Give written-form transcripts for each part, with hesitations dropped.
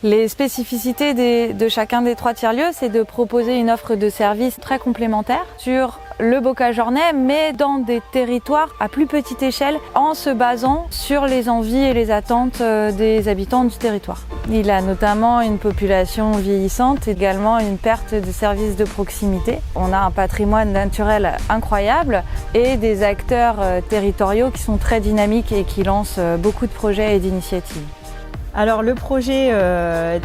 Les spécificités de chacun des 3 tiers-lieux, c'est de proposer une offre de services très complémentaire sur le Bocage-Ornay, mais dans des territoires à plus petite échelle, en se basant sur les envies et les attentes des habitants du territoire. Il a notamment une population vieillissante, également une perte de services de proximité. On a un patrimoine naturel incroyable et des acteurs territoriaux qui sont très dynamiques et qui lancent beaucoup de projets et d'initiatives. Alors le projet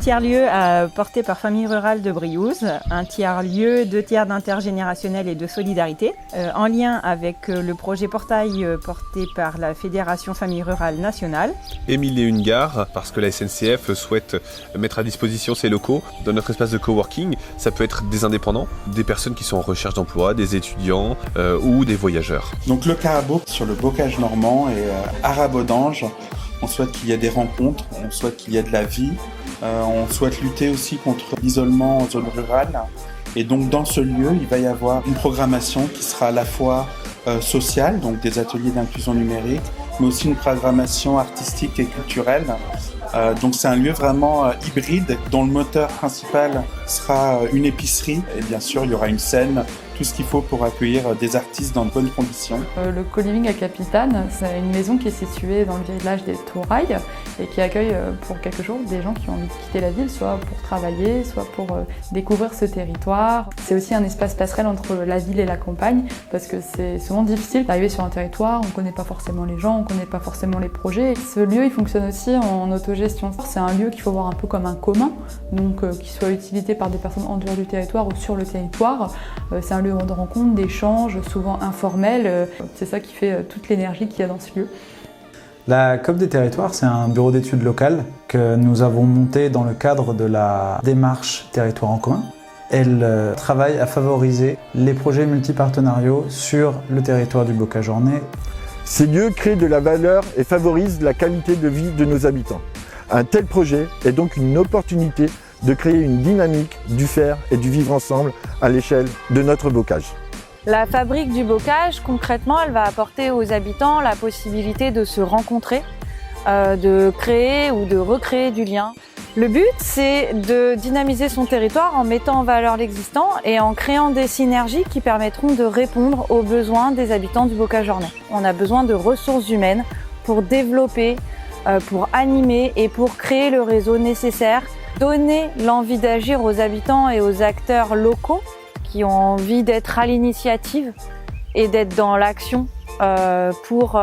tiers-lieu porté par Famille Rurale de Briouze, un tiers-lieu, 2 tiers d'intergénérationnel et de solidarité, en lien avec le projet Portail porté par la Fédération Famille Rurale Nationale. Et 1001 gares, parce que la SNCF souhaite mettre à disposition ses locaux dans notre espace de coworking. Ça peut être des indépendants, des personnes qui sont en recherche d'emploi, des étudiants ou des voyageurs. Donc le Carabo sur le bocage normand et Arabodange. On souhaite qu'il y ait des rencontres, on souhaite qu'il y ait de la vie, on souhaite lutter aussi contre l'isolement en zone rurale. Et donc dans ce lieu, il va y avoir une programmation qui sera à la fois sociale, donc des ateliers d'inclusion numérique, mais aussi une programmation artistique et culturelle. Donc c'est un lieu vraiment hybride dont le moteur principal sera une épicerie et bien sûr il y aura une scène, tout ce qu'il faut pour accueillir des artistes dans de bonnes conditions. Le co-living à Capitane, c'est une maison qui est située dans le village des Tourailles et qui accueille pour quelques jours des gens qui ont envie de quitter la ville, soit pour travailler, soit pour découvrir ce territoire. C'est aussi un espace passerelle entre la ville et la campagne parce que c'est souvent difficile d'arriver sur un territoire, on ne connaît pas forcément les gens, on ne connaît pas forcément les projets. Ce lieu il fonctionne aussi en autogestion. C'est un lieu qu'il faut voir un peu comme un commun, donc qui soit utilisé par des personnes en dehors du territoire ou sur le territoire. C'est un lieu de rencontre, d'échange, souvent informel. C'est ça qui fait toute l'énergie qu'il y a dans ce lieu. La COP des territoires, c'est un bureau d'études local que nous avons monté dans le cadre de la démarche Territoire en commun. Elle travaille à favoriser les projets multipartenariaux sur le territoire du Bocage-Ornay. Ces lieux créent de la valeur et favorisent la qualité de vie de nos habitants. Un tel projet est donc une opportunité de créer une dynamique du faire et du vivre ensemble à l'échelle de notre bocage. La fabrique du bocage, concrètement, elle va apporter aux habitants la possibilité de se rencontrer, de créer ou de recréer du lien. Le but, c'est de dynamiser son territoire en mettant en valeur l'existant et en créant des synergies qui permettront de répondre aux besoins des habitants du Bocage-Ornay. On a besoin de ressources humaines pour développer, pour animer et pour créer le réseau nécessaire, donner l'envie d'agir aux habitants et aux acteurs locaux qui ont envie d'être à l'initiative et d'être dans l'action pour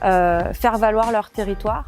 faire valoir leur territoire.